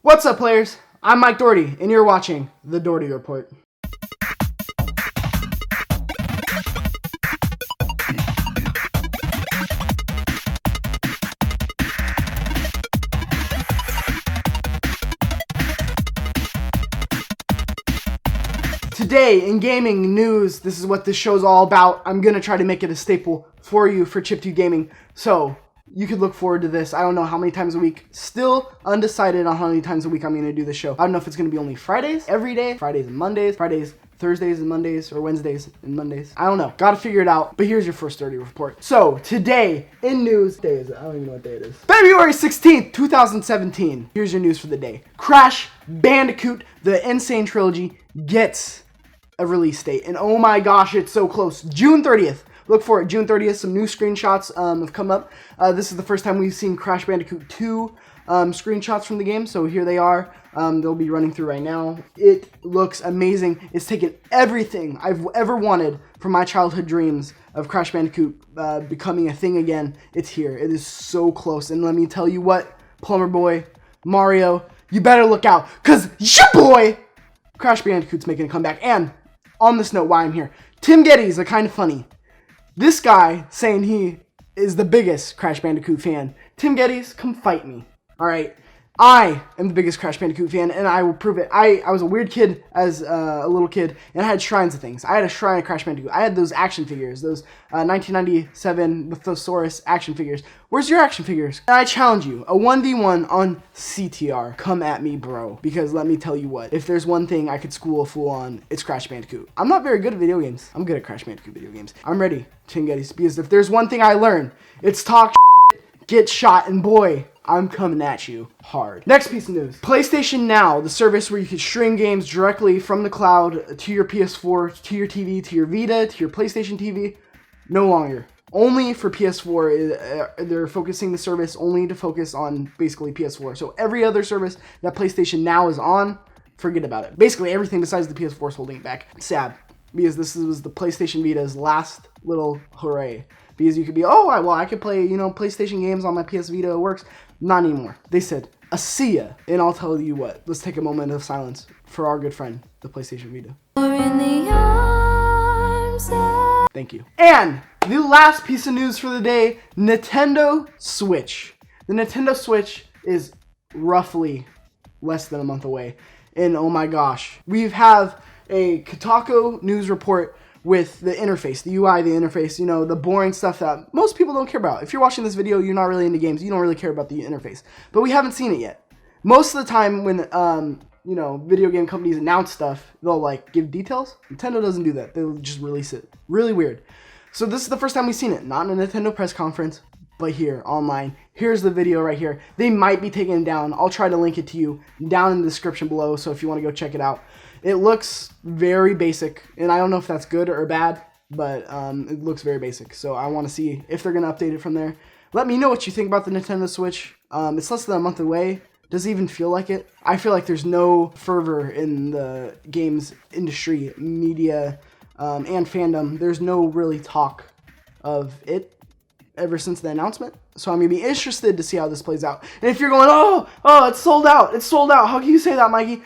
What's up, players? I'm Mike Doherty, and you're watching the Doherty Report. Today, in gaming news, this is what this show's all about. I'm going to try to make it a staple for you for Chip2 Gaming, so you could look forward to this. I don't know how many times a week. Still undecided on how many times a week I'm going to do the show. I don't know if it's going to be only Fridays, every day, Fridays and Mondays, Fridays, Thursdays and Mondays, or Wednesdays and Mondays. I don't know. Got to figure it out. But here's your first Doherty report. So today in news, day is it? I don't even know what day it is. February 16th, 2017. Here's your news for the day. Crash Bandicoot, the n-sane trilogy, gets a release date. And oh my gosh, it's so close. June 30th. Look for it, June 30th. Some new screenshots have come up. This is the first time we've seen Crash Bandicoot 2 screenshots from the game. So here they are. They'll be running through right now. It looks amazing. It's taken everything I've ever wanted from my childhood dreams of Crash Bandicoot becoming a thing again. It's here. It is so close. And let me tell you what, Plumber Boy, Mario, you better look out. Because your boy, Crash Bandicoot's making a comeback. And on this note, why I'm here, Tim Geddes, a kind of funny. This guy saying he is the biggest Crash Bandicoot fan. Tim Geddes, come fight me. All right. I am the biggest Crash Bandicoot fan, and I will prove it. I was a weird kid as a little kid, and I had shrines of things. I had a shrine of Crash Bandicoot. I had those action figures, those 1997 Mythosaurus action figures. Where's your action figures? And I challenge you, a 1v1 on CTR. Come at me, bro. Because let me tell you what, if there's one thing I could school a fool on, it's Crash Bandicoot. I'm not very good at video games. I'm good at Crash Bandicoot video games. I'm ready, Tim Geddes, because if there's one thing I learned, it's talk shit, get shot, and boy, I'm coming at you hard. Next piece of news. PlayStation Now, the service where you can stream games directly from the cloud to your PS4, to your TV, to your Vita, to your PlayStation TV. No longer. Only for PS4. They're focusing the service only to focus on basically PS4. So every other service that PlayStation Now is on, forget about it. Basically everything besides the PS4 is holding it back. Sad. Because this was the PlayStation Vita's last little hooray. Because you could be, oh, well, I could play, PlayStation games on my PS Vita. It works. Not anymore. They said, a see ya. And I'll tell you what. Let's take a moment of silence for our good friend, the PlayStation Vita. Thank you. And the last piece of news for the day, Nintendo Switch. The Nintendo Switch is roughly less than a month away. And oh my gosh, we have a Kotaku news report with the interface, the UI, the interface, the boring stuff that most people don't care about. If you're watching this video, you're not really into games, you don't really care about the interface. But we haven't seen it yet. Most of the time when, video game companies announce stuff, they'll, give details. Nintendo doesn't do that. They'll just release it. Really weird. So this is the first time we've seen it. Not in a Nintendo press conference, but here, online. Here's the video right here. They might be taking it down. I'll try to link it to you down in the description below, so if you want to go check it out. It looks very basic, and I don't know if that's good or bad, but it looks very basic. So I want to see if they're going to update it from there. Let me know what you think about the Nintendo Switch. It's less than a month away. Does it even feel like it? I feel like there's no fervor in the games industry, media, and fandom. There's no really talk of it ever since the announcement. So I'm going to be interested to see how this plays out. And if you're going, oh, it's sold out. It's sold out. How can you say that, Mikey?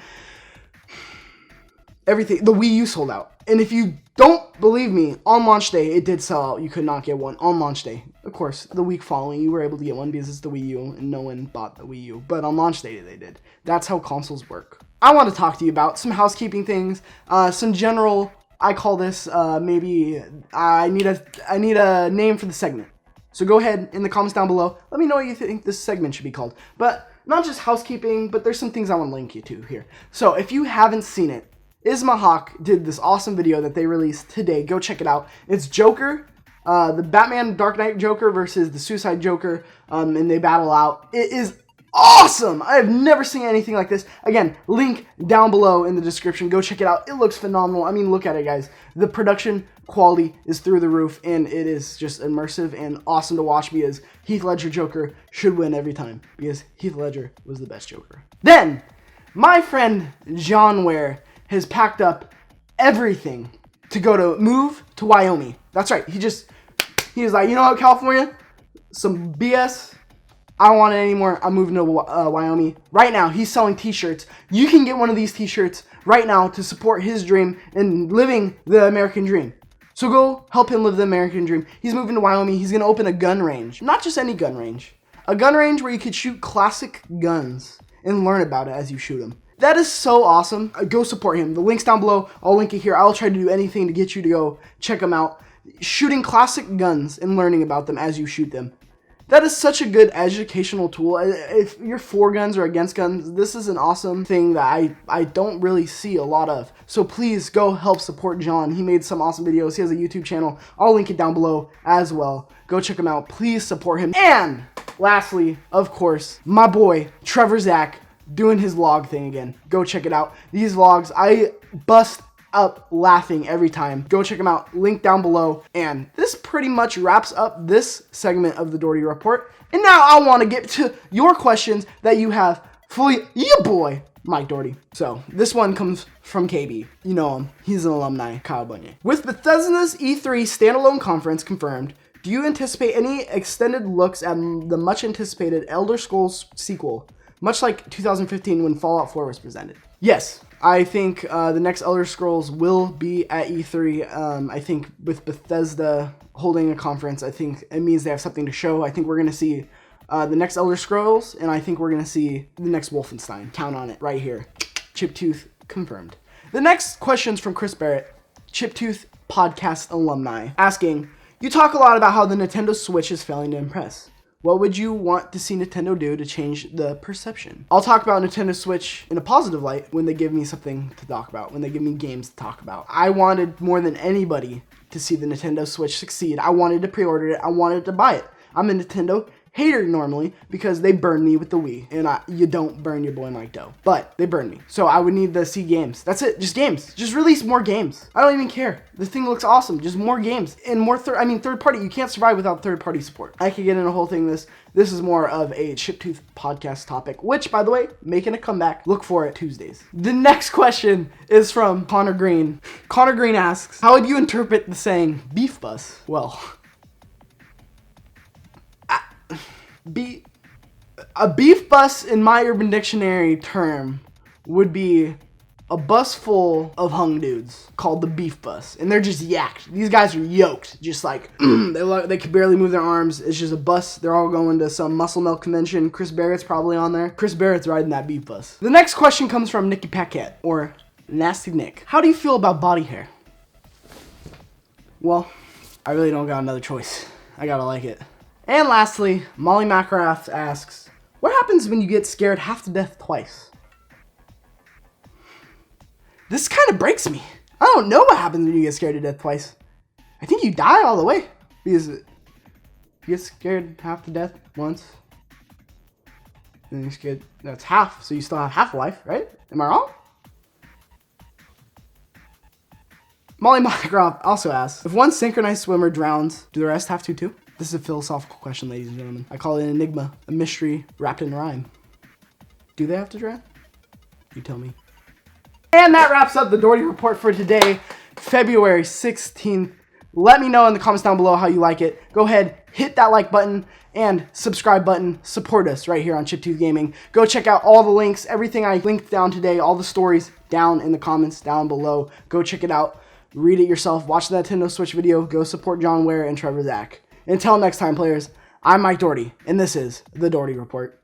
Everything, the Wii U sold out. And if you don't believe me, on launch day, it did sell out. You could not get one on launch day. Of course, the week following, you were able to get one because it's the Wii U and no one bought the Wii U. But on launch day, they did. That's how consoles work. I want to talk to you about some housekeeping things, some general, I call this, maybe, I need a name for the segment. So go ahead in the comments down below. Let me know what you think this segment should be called. But not just housekeeping, but there's some things I want to link you to here. So if you haven't seen it, Isma Hawk did this awesome video that they released today. Go check it out. It's Joker, the Batman Dark Knight Joker versus the Suicide Joker, and they battle out. It is awesome. I have never seen anything like this. Again, link down below in the description. Go check it out. It looks phenomenal. I mean, look at it, guys. The production quality is through the roof, and it is just immersive and awesome to watch because Heath Ledger Joker should win every time because Heath Ledger was the best Joker. Then, my friend John Ware has packed up everything to move to Wyoming. That's right. He was like, you know what, California? Some BS. I don't want it anymore. I'm moving to Wyoming. Right now, he's selling t-shirts. You can get one of these t-shirts right now to support his dream and living the American dream. So go help him live the American dream. He's moving to Wyoming. He's going to open a gun range. Not just any gun range. A gun range where you could shoot classic guns and learn about it as you shoot them. That is so awesome. Go support him. The link's down below. I'll link it here. I'll try to do anything to get you to go check him out. Shooting classic guns and learning about them as you shoot them. That is such a good educational tool. If you're for guns or against guns, this is an awesome thing that I don't really see a lot of. So please go help support John. He made some awesome videos. He has a YouTube channel. I'll link it down below as well. Go check him out. Please support him. And lastly, of course, my boy, Trevor Zach, doing his vlog thing again. Go check it out. These vlogs, I bust up laughing every time. Go check them out. Link down below. And this pretty much wraps up this segment of the Doherty Report. And now I want to get to your questions that you have for your boy, Mike Doherty. So this one comes from KB. You know him. He's an alumni, Kyle Bunyea. With Bethesda's E3 standalone conference confirmed, do you anticipate any extended looks at the much anticipated Elder Scrolls sequel, much like 2015 when Fallout 4 was presented? Yes. I think the next Elder Scrolls will be at E3. I think with Bethesda holding a conference, I think it means they have something to show. I think we're going to see the next Elder Scrolls, and I think we're going to see the next Wolfenstein. Count on it right here. Chiptooth confirmed. The next question's from Chris Barrett, Chiptooth podcast alumni, asking, you talk a lot about how the Nintendo Switch is failing to impress. What would you want to see Nintendo do to change the perception? I'll talk about Nintendo Switch in a positive light when they give me something to talk about, when they give me games to talk about. I wanted more than anybody to see the Nintendo Switch succeed. I wanted to pre-order it. I wanted to buy it. I'm a Nintendo hater normally because they burned me with the Wii, and you don't burn your boy Mike Doe, but they burned me. So I would need to see games. That's it. Just games. Just release more games. I don't even care. The thing looks awesome. Just more games and more third party. You can't survive without third party support. I could get in a whole thing. This is more of a Chiptooth podcast topic, which, by the way, making a comeback. Look for it Tuesdays. The next question is from Connor Green. Connor Green asks, how would you interpret the saying beef bus? Well, a beef bus in my Urban Dictionary term would be a bus full of hung dudes called the beef bus, and they're just yacked. These guys are yoked, just like they can barely move their arms. It's just a bus. They're all going to some muscle milk convention. Chris Barrett's probably on there. Chris Barrett's riding that beef bus. The next question comes from Nicky Paquette, or Nasty Nick. How do you feel about body hair? Well, I really don't got another choice. I gotta like it. And lastly, Molly Macraft asks, what happens when you get scared half to death twice? This kind of breaks me. I don't know what happens when you get scared to death twice. I think you die all the way. Because you get scared half to death once. Then you're scared, that's half, so you still have half a life, right? Am I wrong? Molly Macraft also asks, if one synchronized swimmer drowns, do the rest have to too? This is a philosophical question, ladies and gentlemen. I call it an enigma, a mystery wrapped in rhyme. Do they have to drown? You tell me. And that wraps up the Doherty Report for today, February 16th. Let me know in the comments down below how you like it. Go ahead, hit that like button and subscribe button. Support us right here on Chiptooth Gaming. Go check out all the links, everything I linked down today, all the stories down in the comments down below. Go check it out. Read it yourself. Watch the Nintendo Switch video. Go support John Ware and Trevor Zach. Until next time, players, I'm Mike Doherty, and this is the Doherty Report.